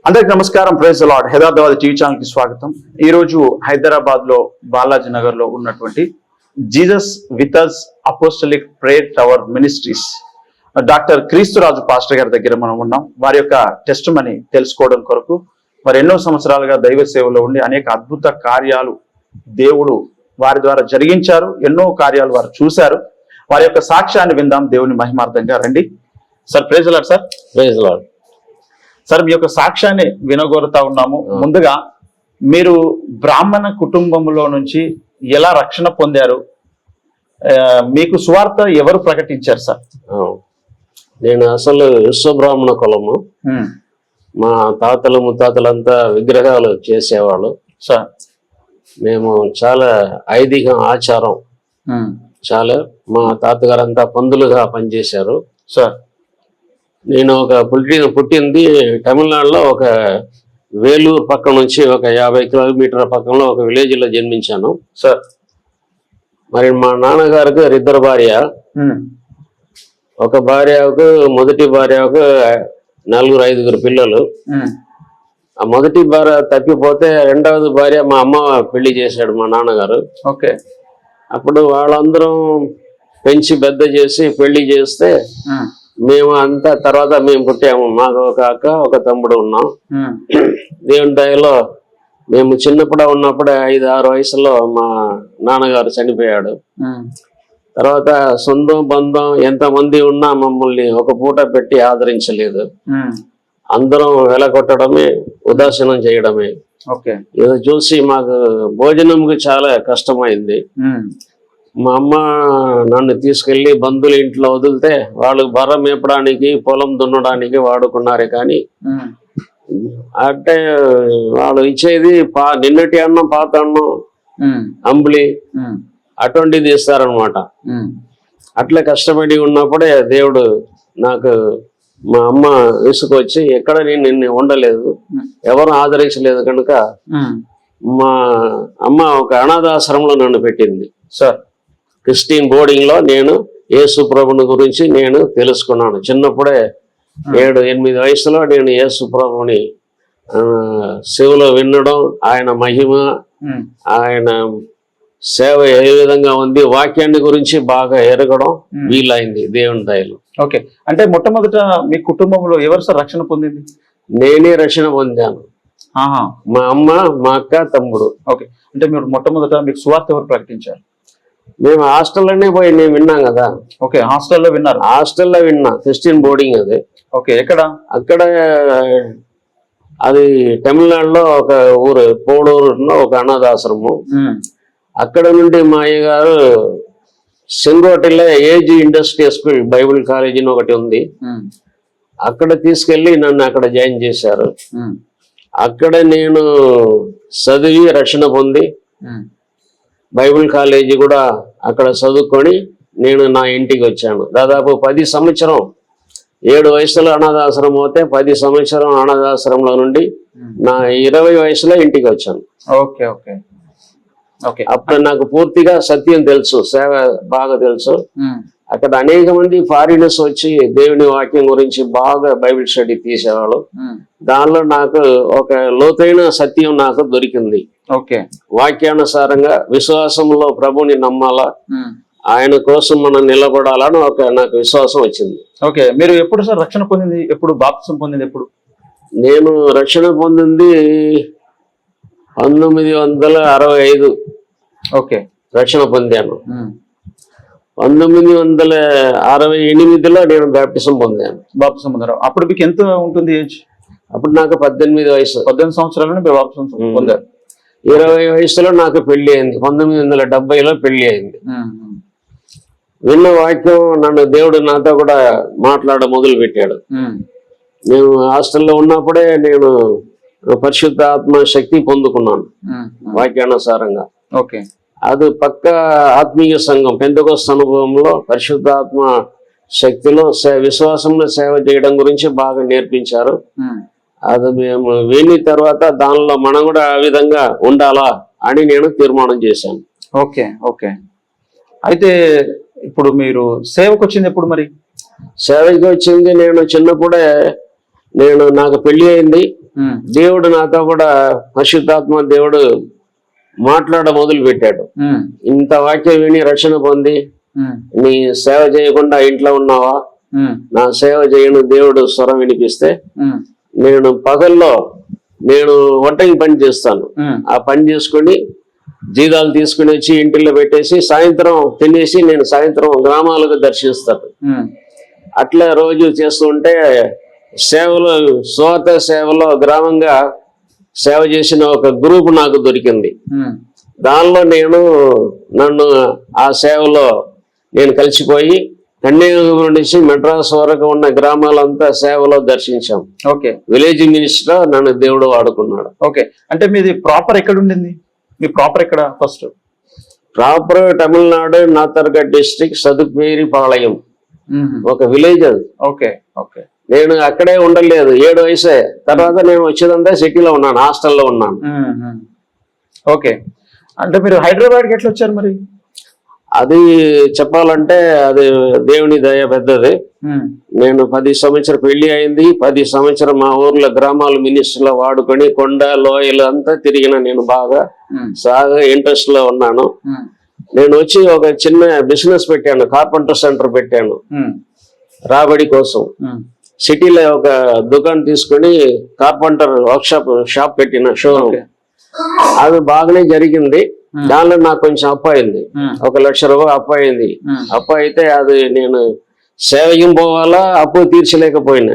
అందరికి నమస్కారం. Praise the Lord. Hyderabad TV channel కి స్వాగతం. ఈ రోజు హైదరాబాద్ లో బాలాజీ నగర్ లో ఉన్నటువంటి Jesus with us apostolic prayer tower ministries doctor Kristuraju pastor గారి దగ్గర మనం ఉన్నాం. వారి యొక్క టెస్ట్ మనీ తెలుసుకోవడం కొరకు వారు ఎన్నో సంవత్సరాలుగా దైవ సేవలో ఉండి అనేక అద్భుత కార్యాలు దేవుడు వారి ద్వారా జరిగించారు. ఎన్నో కార్యాలు వారు చూశారు. వారి యొక్క సాక్ష్యాన్ని విందాం దేవుని మహిమార్థంగా. రండి sir. Praise the lord sir. Praise the lord. Sir, మీ యొక్క సాక్ష్యాన్ని వినగోరుతా ఉన్నాము. ముందుగా మీరు బ్రాహ్మణ కుటుంబంలో నుంచి ఎలా రక్షణ పొందారు? మీకు సువార్త ఎవరు ప్రకటించారు సార్? నేను అసలు విశ్వబ్రాహ్మణ కులము. మా తాతలు ముత్తాతలంతా విగ్రహాలు చేసేవాళ్ళు సార్. మేము చాలా ఐదిహ్యం ఆచారం చాలా. మా తాతగారంతా పందులుగా పనిచేశారు సార్. నేను ఒక పుట్టింది తమిళనాడులో ఒక వేలూరు పక్క నుంచి ఒక 50 కిలోమీటర్ల పక్కనలో ఒక విలేజ్లో జన్మించాను సార్. మరి మా నాన్నగారికి ఇద్దరు భార్య. ఒక భార్యకు మొదటి భార్యకు 4-5 పిల్లలు. ఆ మొదటి భార్య తప్పిపోతే రెండవది భార్య మా అమ్మ పెళ్లి చేశాడు మా నాన్నగారు. ఓకే. అప్పుడు వాళ్ళందరం పెంచి పెద్ద చేసి పెళ్లి చేస్తే మేము అంతా తర్వాత మేము పుట్టాము. మాకు ఒక అక్క ఒక తమ్ముడు ఉన్నాం. దేవుని దయలో మేము చిన్నప్పుడు ఉన్నప్పుడే 5-6 వయసులో మా నాన్నగారు చనిపోయాడు. తర్వాత సొంతం బంధం ఎంతమంది ఉన్నా మమ్మల్ని ఒక పూట పెట్టి ఆదరించలేదు. అందరం వెలగొట్టడమే, ఉదాసీనం చేయడమే. ఇది చూసి మాకు భోజనంకి చాలా కష్టమైంది. మా అమ్మ నన్ను తీసుకెళ్లి బంధువుల ఇంట్లో వదిలితే వాళ్ళు బర్ర మేపడానికి పొలం దున్నడానికి వాడుకున్నారే కానీ అంటే వాళ్ళు ఇచ్చేది నిన్నటి అన్నం, పాత అన్నం, అంబులి అటువంటిది ఇస్తారనమాట. అట్లా కష్టపడి ఉన్నప్పుడే దేవుడు నాకు మా అమ్మ విసుకొచ్చి ఎక్కడ నిన్ను ఉండలేదు, ఎవరు ఆదరించలేదు కనుక మా అమ్మ ఒక అనాథాశ్రమంలో నన్ను పెట్టింది సార్. క్రిస్టియన్ బోర్డింగ్ లో నేను యేసు ప్రభుని గురించి నేను తెలుసుకున్నాను. చిన్నప్పుడే 7-8 వయసులో నేను యేసు ప్రభుని సేవలో వినడం, ఆయన మహిమ, ఆయన సేవ ఏ విధంగా ఉంది, వాక్యాన్ని గురించి బాగా ఎరగడం వీలైంది దేవుని దయలో. ఓకే. అంటే మొట్టమొదట మీ కుటుంబంలో ఎవరు సార్ రక్షణ పొందింది? నేనే రక్షణ పొందాను. మా అమ్మ, మా అక్క, తమ్ముడు. ఓకే. అంటే మీరు మొట్టమొదట మీకు సువార్త ఎవరు ప్రకటించారు? మేము హాస్టల్లోనే పోయి నేను విన్నాం కదా. ఓకే. హాస్టల్లో విన్నారు? హాస్టల్లో విన్నా. క్రిస్టియన్ బోర్డింగ్ అది. ఓకే. ఎక్కడ? అక్కడ అది తమిళనాడులో ఒక ఊరు పోడూరులో ఒక అనాథాశ్రమం. అక్కడ నుండి మా అయ్యగారు సెంగోటిలో ఏజ్ ఇండస్ట్రియల్ స్కూల్ బైబిల్ కాలేజీ అని ఒకటి ఉంది, అక్కడ తీసుకెళ్లి నన్ను అక్కడ జాయిన్ చేశారు. అక్కడ నేను చదివి రక్షణ పొంది బైబిల్ కాలేజీ కూడా అక్కడ చదువుకొని నేను నా ఇంటికి వచ్చాను. దాదాపు 10 సంవత్సరం 7 వయసులో అనాథాశ్రమం అవుతే 10 సంవత్సరం అనాథాశ్రమంలో నుండి నా 20 వయసులో ఇంటికి వచ్చాను. ఓకే. ఓకే. ఓకే. అప్పుడు నాకు పూర్తిగా సత్యం తెలుసు, సేవ బాగా తెలుసు. అక్కడ అనేక మంది ఫారినర్స్ వచ్చి దేవుని వాక్యం గురించి బాగా బైబిల్ స్టడీ తీసేవాళ్ళు. దానిలో నాకు ఒక లోతైన సత్యం నాకు దొరికింది. ఓకే. వాక్యానుసారంగా విశ్వాసంలో ప్రభుని నమ్మాలా, ఆయన కోసం మనం నిలబడాలని నాకు విశ్వాసం వచ్చింది. ఓకే. మీరు ఎప్పుడు సార్ రక్షణ పొందింది? ఎప్పుడు బాప్తిసం పొందింది? ఎప్పుడు? నేను రక్షణ పొందింది 1965. ఓకే. రక్షణ పొందాను. 1968లో నేను బాప్టిజం పొందాను. బాప్తిసం పొందారు. అప్పుడు మీకు ఎంత ఉంటుంది ఏజ్? అప్పుడు నాకు 18 వయసు. 18 సంవత్సరాలను మీరు బాప్తిసం పొందారు. 20 వయసులో నాకు పెళ్లి అయింది. 1970లో పెళ్లి అయింది. విన్న వాక్యం నన్ను దేవుడు నాతో కూడా మాట్లాడ మొదలు పెట్టాడు. నేను హాస్టల్లో ఉన్నప్పుడే నేను పరిశుద్ధ ఆత్మ శక్తి పొందుకున్నాను వాక్యానుసారంగా. ఓకే. అది పక్క ఆత్మీయ సంఘం పెంతెకోస్తు అనుభవంలో పరిశుద్ధాత్మ శక్తిలో విశ్వాసంలో సేవ చేయడం గురించి బాగా నేర్పించారు. అది మేము విని తర్వాత దానిలో మనం కూడా ఆ విధంగా ఉండాలా అని నేను తీర్మానం చేశాను. ఓకే. ఓకే. అయితే ఇప్పుడు మీరు సేవకు వచ్చింది ఎప్పుడు? మరి సేవకి వచ్చింది నేను చిన్నప్పుడే. నాకు పెళ్లి అయింది. దేవుడు నాతో కూడా పరిశుద్ధాత్మ దేవుడు మాట్లాడ మొదలు పెట్టాడు. ఇంత వాక్యం విని రక్షణ పొంది నీ సేవ చేయకుండా ఇంట్లో ఉన్నావా, నా సేవ చేయను దేవుడు స్వరం వినిపిస్తే నేను పగల్లో నేను వంటకి పని చేస్తాను. ఆ పని చేసుకుని జీతాలు తీసుకుని వచ్చి ఇంటిలో పెట్టేసి సాయంత్రం తినేసి నేను సాయంత్రం గ్రామాలకు దర్శిస్తాను. అట్లా రోజు చేస్తుంటే సేవలో స్వార్థ సేవలో గ్రామంగా సేవ చేసిన ఒక గ్రూప్ నాకు దొరికింది. దానిలో నన్ను ఆ సేవలో నేను కలిసిపోయి కన్యాకుమారి నుంచి మెడ్రాస్ వరకు ఉన్న గ్రామాలంతా సేవలో దర్శించాం. ఓకే, విలేజ్ మినిస్టర్ నన్ను దేవుడు వాడుకున్నాడు. ఓకే, అంటే మీది ప్రాపర్ ఎక్కడ ఉండింది? మీ ప్రాపర్ ఎక్కడ? First proper Tamil Nadu నాతర్గఢ్ district సదుపేరి Palayam, ఒక విలేజ్ అది. ఓకే ఓకే, నేను అక్కడే ఉండలేదు 7 వయసే. తర్వాత నేను వచ్చేదంతా సిటీలో ఉన్నాను, హాస్టల్లో ఉన్నాను. ఓకే, అంటే మీరు హైదరాబాద్కి ఎట్లా వచ్చారు మరి? అది చెప్పాలంటే అది దేవుని దయ పెద్దది. నేను 10 సంవత్సరం పెళ్లి అయింది. 10 సంవత్సరం మా ఊర్లో గ్రామాల మినిస్టర్లో వాడుకొని కొండ లోయలు అంతా తిరిగిన నేను బాగా ఇంట్రెస్ట్ లో ఉన్నాను. నేను వచ్చి ఒక చిన్న బిజినెస్ పెట్టాను, కార్పెంటర్ సెంటర్ పెట్టాను రాబడి కోసం. సిటీలో ఒక దుకాణం తీసుకొని కార్పెంటర్ వర్క్ షాప్ పెట్టిన షోరూమ్. అది బాగానే జరిగింది. దానిలో నాకు కొంచెం అప్పు అయింది, 1 లక్ష రూపాయలు అప్పు అయింది. అప్పు అయితే అది నేను సేవకి పోవాలా, అప్పు తీర్చలేకపోయినా.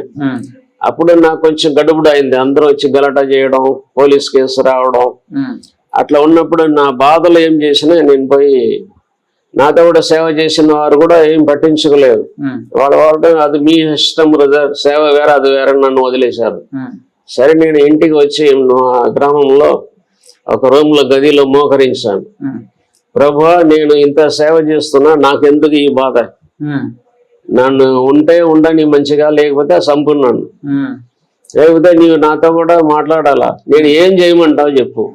అప్పుడు నాకు కొంచెం గడుబుడు అయింది. అందరూ వచ్చి గలాటా చేయడం, పోలీస్ కేసు రావడం. అట్లా ఉన్నప్పుడు నా బాధలు ఏం చేసినా నేను పోయి నాతో కూడా సేవ చేసిన వారు కూడా ఏం పట్టించుకోలేదు. వాళ్ళు అది మీ ఇష్టం బ్రదర్, సేవ వేరే అది వేరే నన్ను వదిలేశారు. సరే నేను ఇంటికి వచ్చి ఆ గ్రామంలో ఒక రూమ్ లో గదిలో మోకరించాను. ప్రభువా, నేను ఇంత సేవ చేస్తున్నా, నాకెందుకు ఈ బాధ? నన్ను ఉంటే ఉండని మంచిగా, లేకపోతే సంపూర్ణాను, లేకపోతే నీవు నాతో కూడా మాట్లాడాలా. నేను ఏం చేయమంటావు చెప్పు,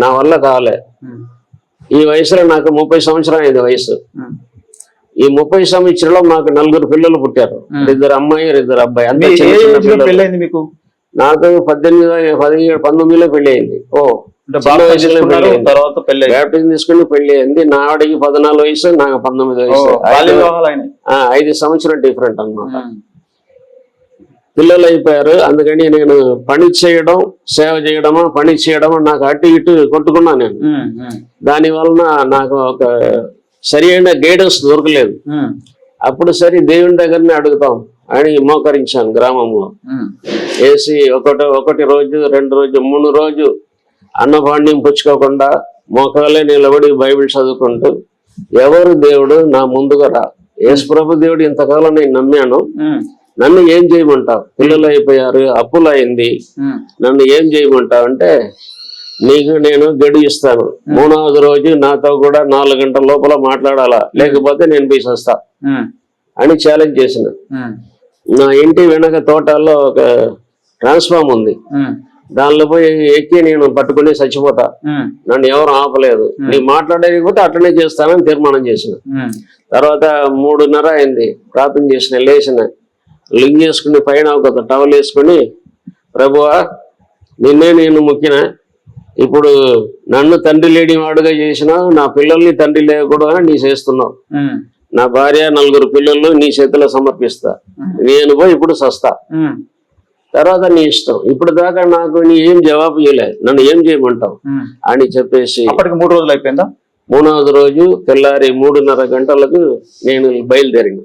నా వల్ల కాలే. ఈ వయసులో నాకు 30 సంవత్సరం అయింది వయసు. ఈ 30 సంవత్సరంలో నాకు 4 పిల్లలు పుట్టారు, 2 అమ్మాయి 2 అబ్బాయి. పెళ్ళైంది మీకు? నాకు 19లో పెళ్లి అయింది. తర్వాత బ్యాప్టిజం తీసుకుని పెళ్లి అయింది. నా ఆవిడకి 14 వయసు, నాకు 19 వయసు. 5 సంవత్సరం డిఫరెంట్ అన్నమాట. పిల్లలు అయిపోయారు. అందుకని నేను పని చేయడం, సేవ చేయడమా, పని చేయడమా నాకు అటు ఇటు కొట్టుకున్నా నేను. దాని వలన నాకు ఒక సరి అయిన గైడెన్స్ దొరకలేదు. అప్పుడు సరే దేవుని దగ్గరనే అడుగుతాం అని మోకరించాను గ్రామంలో. వేసి ఒకటి రోజు, 2 రోజు, 3 రోజు అన్నపాండ్యం పుచ్చుకోకుండా మోకాలే నిలబడి బైబిల్ చదువుకుంటూ, ఎవరు దేవుడు నా ముందుగా రా, యేసు ప్రభు దేవుడు ఇంతకాలం నేను నమ్మాను, నన్ను ఏం చేయమంటావు? పిల్లలు అయిపోయారు, అప్పులు అయింది, నన్ను ఏం చేయమంటావు అంటే, నీకు నేను గడువు ఇస్తాను. 3వ రోజు నాతో కూడా 4 గంటల లోపల మాట్లాడాలా, లేకపోతే నేను పోయి వస్తా అని ఛాలెంజ్ చేసిన. నా ఇంటి వెనక తోటల్లో ఒక ట్రాన్స్ఫార్మ్ ఉంది, దానిలో పోయి ఎక్కి నేను పట్టుకుని చచ్చిపోతా, నన్ను ఎవరు ఆపలేదు. నీ మాట్లాడకపోతే అట్లనే చేస్తానని తీర్మానం చేసిన. తర్వాత 3:30 అయింది, ప్రార్థన చేసిన, లేచిన, లింగ్ చేసుకుని పైన ఒక టవల్ వేసుకుని, ప్రభువా నిన్నే నేను మొక్కిన, ఇప్పుడు నన్ను తండ్రి లేని వాడుగా చేసినావు, నా పిల్లల్ని తండ్రి లేకూడదు నీ చేస్తున్నావు, నా భార్య 4 పిల్లలు నీ చేతిలో సమర్పిస్తా, నేను పోయి ఇప్పుడు సస్తా, తర్వాత నీ ఇష్టం. ఇప్పుడు దాకా నాకు నీ ఏం జవాబు ఇవ్వలేదు, నన్ను ఏం చేయమంటావు అని చెప్పేసి. అప్పటికి 3 రోజులు అయిపోయిందా? 3వ రోజు తెల్లారి 3:30 గంటలకు నేను బయలుదేరిన.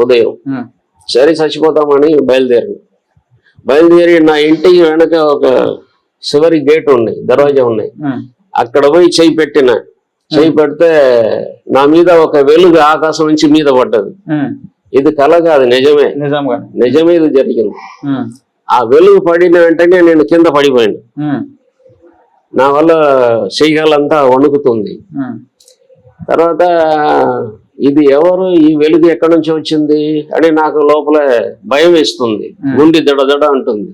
ఉదయం సరే చచ్చిపోతామని బయలుదేరి నా ఇంటికి వెనక ఒక చివరి గేట్ ఉన్నాయి, దర్వాజా ఉన్నాయి. అక్కడ పోయి చేయి పెడితే నా మీద ఒక వెలుగు ఆకాశం నుంచి మీద పడ్డది. ఇది కల కాదు, నిజమే ఇది జరిగింది. ఆ వెలుగు పడిన వెంటనే నేను కింద పడిపోయాను. నా వల్ల చెయ్యాలంతా వణుకుతుంది. తర్వాత ఇది ఎవరు, ఈ వెలుగు ఎక్కడి నుంచి వచ్చింది అని నాకు లోపల భయం వేస్తుంది, గుండె దడదడ అంటుంది.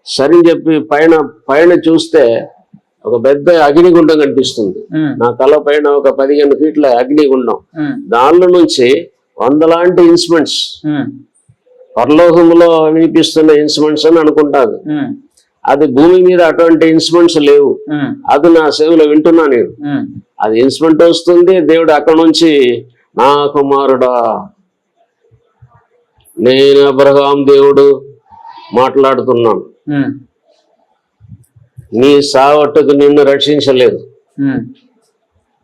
సరే చెప్పి పైన చూస్తే ఒక పెద్ద అగ్నిగుండం కనిపిస్తుంది. నా తల పైన ఒక 15 ఫీట్ల అగ్నిగుండం, దానిలో నుంచి 100 లాంటి ఇన్స్ట్రుమెంట్స్ పరలోకంలో వినిపిస్తున్న ఇన్స్ట్రుమెంట్స్ అని అనుకుంటాను. అది భూమి మీద అటువంటి ఇన్స్ట్రుమెంట్స్ లేవు. అది నా చెవిలో వింటున్నా నేను. అది ఇన్స్ట్రుమెంట్ వస్తుంది, దేవుడు అక్కడ నుంచి నా కుమారుడా నేను అబ్రహాం దేవుడు మాట్లాడుతున్నాను, నీ సావట్టుకు నిన్ను రక్షించలేదు,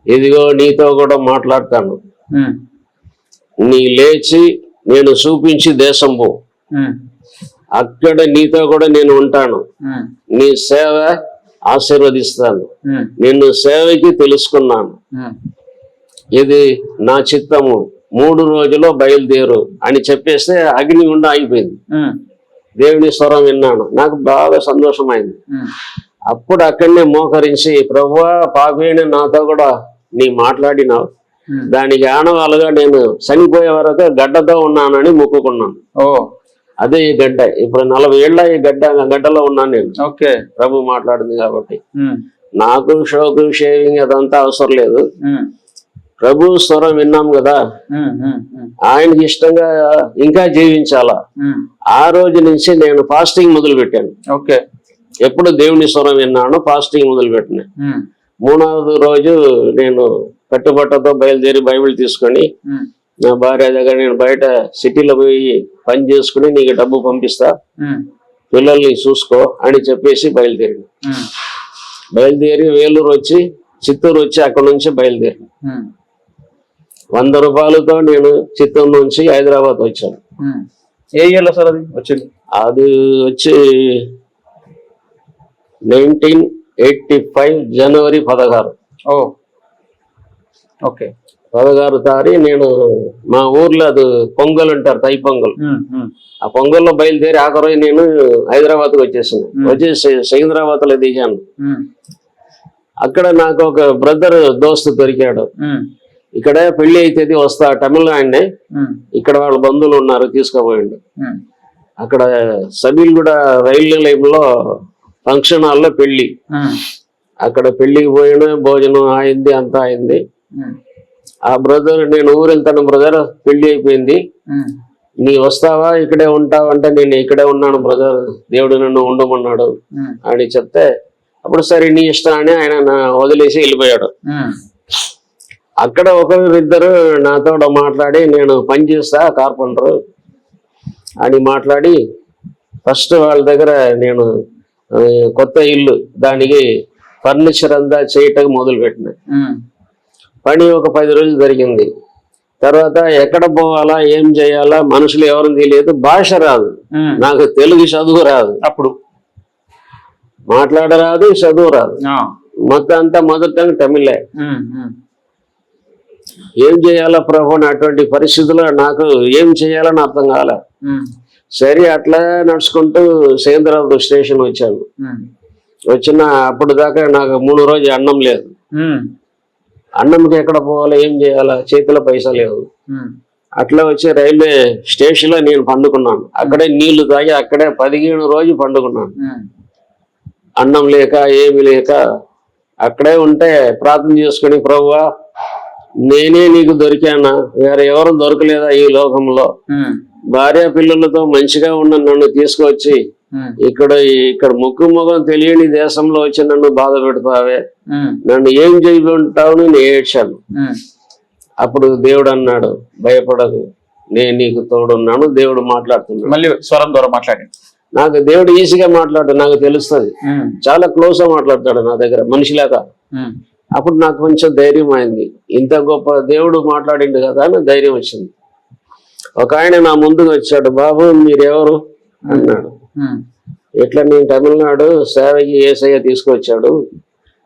ఇదిగో నీతో కూడా మాట్లాడతాను, నీ లేచి నేను చూపించి దేశం పో, అక్కడ నీతో కూడా నేను ఉంటాను, నీ సేవ ఆశీర్వదిస్తాను, నిన్ను సేవకి తెలుసుకున్నాను, ఇది నా చిత్తము, 3 రోజుల్లో బయలుదేరు అని చెప్పేస్తే అగ్ని గుండా ఆగిపోయింది. దేవుని స్వరం విన్నాను, నాకు బాగా సంతోషమైంది. అప్పుడు అక్కడనే మోకరించి, ప్రభువా పాపేని నాతో కూడా నీ మాట్లాడినావు, దానికి ఆనవాలుగా నేను చనిపోయే వరకు గడ్డతో ఉన్నానని మొక్కుకున్నాను. అదే ఈ గడ్డ, ఇప్పుడు 40 ఏళ్ళ ఈ గడ్డలో ఉన్నాను నేను. ఓకే, ప్రభు మాట్లాడింది కాబట్టి నాకు షోకు షేవింగ్ అదంతా అవసరం లేదు. ప్రభు స్వరం విన్నాం కదా, ఆయనకి ఇష్టంగా ఇంకా జీవించాలా. ఆ రోజు నుంచి నేను ఫాస్టింగ్ మొదలు పెట్టాను. ఓకే, ఎప్పుడు దేవుని స్వరం విన్నాను ఫాస్టింగ్ మొదలు పెట్టిన 3వ రోజు నేను కట్టుబట్టతో బయలుదేరి బైబిల్ తీసుకొని నా భార్య దగ్గర, నేను బయట సిటీలో పోయి పని చేసుకుని నీకు డబ్బు పంపిస్తా, పిల్లల్ని చూసుకో అని చెప్పేసి బయలుదేరి వేలూరు వచ్చి చిత్తూరు వచ్చి అక్కడ నుంచి బయలుదేరి 100 రూపాయలతో నేను చిత్తూరు నుంచి హైదరాబాద్ వచ్చాను. ఏ ఇయర్లో సార్ అది వచ్చింది? అది వచ్చి 1985 జనవరి 16. ఓకే, 16 తారీఖు నేను మా ఊర్లో అది పొంగల్ అంటారు, తై పొంగల్. ఆ పొంగల్లో బయలుదేరి ఆఖరి నేను హైదరాబాద్కి వచ్చేసాను. వచ్చేసి సికింద్రాబాద్ లో దిగాను. అక్కడ నాకు ఒక బ్రదర్ దోస్తు దొరికాడు. ఇక్కడ పెళ్లి అయితే వస్తా, తమిళనాడునే, ఇక్కడ వాళ్ళ బంధువులు ఉన్నారు, తీసుకుపోయిండు. అక్కడ సబీల్గూడ రైల్వే లైన్ లో ఫంక్షన్ హాల్లో పెళ్లి. అక్కడ పెళ్లికి పోయిన భోజనం అయింది, అంతా అయింది. ఆ బ్రదర్, నేను ఊరు వెళ్తాను బ్రదర్, పెళ్లి అయిపోయింది, నీ వస్తావా ఇక్కడే ఉంటావా అంటే, నేను ఇక్కడే ఉన్నాను బ్రదర్, దేవుడు నన్ను ఉండమన్నాడు అని చెప్తే, అప్పుడు సరే నీ ఇష్టం అని ఆయన వదిలేసి వెళ్ళిపోయాడు. అక్కడ 1-2 నాతో మాట్లాడి, నేను పని చేస్తా కార్పెంటర్ అని మాట్లాడి, ఫస్ట్ వాళ్ళ దగ్గర నేను కొత్త ఇల్లు, దానికి ఫర్నిచర్ అంతా చేయటం మొదలు పెట్టిన. పని ఒక 10 రోజులు జరిగింది. తర్వాత ఎక్కడ పోవాలా, ఏం చేయాలా, మనుషులు ఎవరిని తెలియదు, భాష రాదు నాకు, తెలుగు చదువు రాదు, అప్పుడు మాట్లాడరాదు, చదువు రాదు, మొత్తం అంతా మొదట తమిళే. ఏం చేయాలా ప్రభు అని అటువంటి పరిస్థితుల్లో నాకు ఏం చేయాలని అర్థం కాలే. సరే అట్లా నడుచుకుంటూ సికింద్రాబాద్ స్టేషన్ వచ్చాను. వచ్చిన అప్పుడు దాకా నాకు 3 రోజులు అన్నం లేదు. అన్నంకి ఎక్కడ పోవాలా, ఏం చేయాలా, చేతిలో పైసా లేవు. అట్లా వచ్చి రైల్వే స్టేషన్ లో నేను పండుకున్నాను. అక్కడే నీళ్లు తాగి అక్కడే 15 రోజులు పండుకున్నాను. అన్నం లేక ఏమి లేక అక్కడే ఉంటే ప్రార్థన చేసుకుని, ప్రభువా నేనే నీకు దొరికానా, వేరే ఎవరు దొరకలేదా ఈ లోకంలో, భార్య పిల్లలతో మంచిగా ఉన్న నన్ను తీసుకొచ్చి ఇక్కడ ముక్కు ముఖం తెలియని దేశంలో వచ్చి నన్ను బాధ పెడతావే, నన్ను ఏం చేయబోంటావు, నేను ఏడ్చాను. అప్పుడు దేవుడు అన్నాడు, భయపడదు, నేను నీకు తోడున్నాను. దేవుడు మాట్లాడుతున్నాడు, మళ్ళీ స్వరం ద్వారా మాట్లాడి. నాకు దేవుడు ఈజీగా మాట్లాడు, నాకు తెలుస్తుంది, చాలా క్లోజ్ గా మాట్లాడతాడు నా దగ్గర మనిషిలాగా. అప్పుడు నాకు కొంచెం ధైర్యం అయింది, ఇంత గొప్ప దేవుడు మాట్లాడిండు కదా అని ధైర్యం వచ్చింది. ఒక ఆయన నా ముందుకు వచ్చాడు, బాబు మీరెవరు అన్నాడు. ఇట్లా నేను తమిళనాడు సేవకి ఏసయ్య తీసుకొచ్చాడు,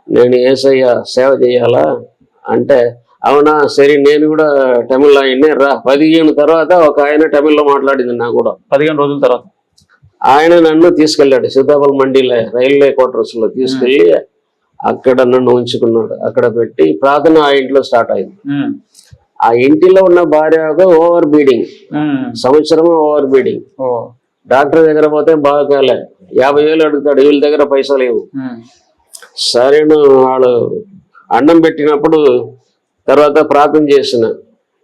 నేను ఏసయ్య సేవ చేయాలా అంటే, అవునా సరే నేను కూడా తమిళ ఆయన్నే రా. 15 తర్వాత ఒక ఆయన తమిళ్లో మాట్లాడింది నాకు కూడా. 15 రోజుల తర్వాత ఆయన నన్ను తీసుకెళ్ళాడు సీతాఫల్ మండీలో రైల్వే క్వార్టర్స్ లో తీసుకెళ్లి అక్కడ నన్ను ఉంచుకున్నాడు. అక్కడ పెట్టి ప్రార్థన ఆ ఇంట్లో స్టార్ట్ అయింది. ఆ ఇంటిలో ఉన్న భార్య ఓవర్ బీడింగ్, సంవత్సరం ఓవర్ బీడింగ్. డాక్టర్ దగ్గర పోతే బాగా కాలే, 50,000 అడుగుతాడు, వీళ్ళ దగ్గర పైసలు లేవు. సరే వాళ్ళు అన్నం పెట్టినప్పుడు తర్వాత ప్రార్థన చేసిన,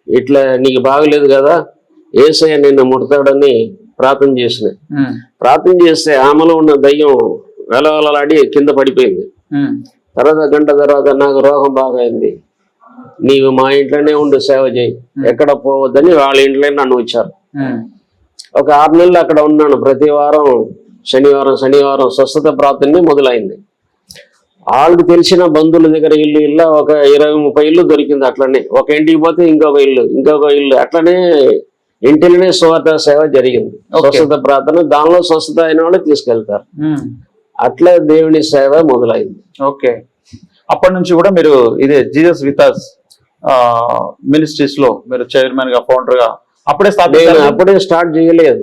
ఇట్లా నీకు బాగలేదు కదా, యేసయ్య నిన్ను ముడతాడని ప్రార్థన చేసిన. ప్రార్థన చేస్తే ఆమెలో ఉన్న దయ్యం వెలవెలలాడి కింద పడిపోయింది. తర్వాత గంట తర్వాత నాకు రోగం బాగా అయింది, నీవు మా ఇంట్లోనే ఉండి సేవ చేయి, ఎక్కడ పోవద్దని వాళ్ళ ఇంట్లోనే నన్ను వచ్చారు. ఒక 6 నెలలు అక్కడ ఉన్నాను. ప్రతి వారం శనివారం స్వస్థత ప్రార్థన మొదలైంది. వాళ్ళకి తెలిసిన బంధువుల దగ్గర ఇల్లు ఒక 20-30 ఇల్లు దొరికింది. అట్లనే ఒక ఇంటికి పోతే ఇంకొక ఇల్లు అట్లనే ఇంటిలోనే సువార్త సేవ జరిగింది. స్వస్థత ప్రార్థన, దానిలో స్వస్థత అయిన వాళ్ళు తీసుకెళ్తారు. అట్లా దేవుని సేవ మొదలైంది. ఓకే, అప్పటి నుంచి కూడా మీరు ఇదే జీసస్ విత్ us మినిస్ట్రీస్ లో మీరు చైర్మన్ గా, ఫౌండర్ గా అప్పుడే స్టార్ట్ చేయలేదు.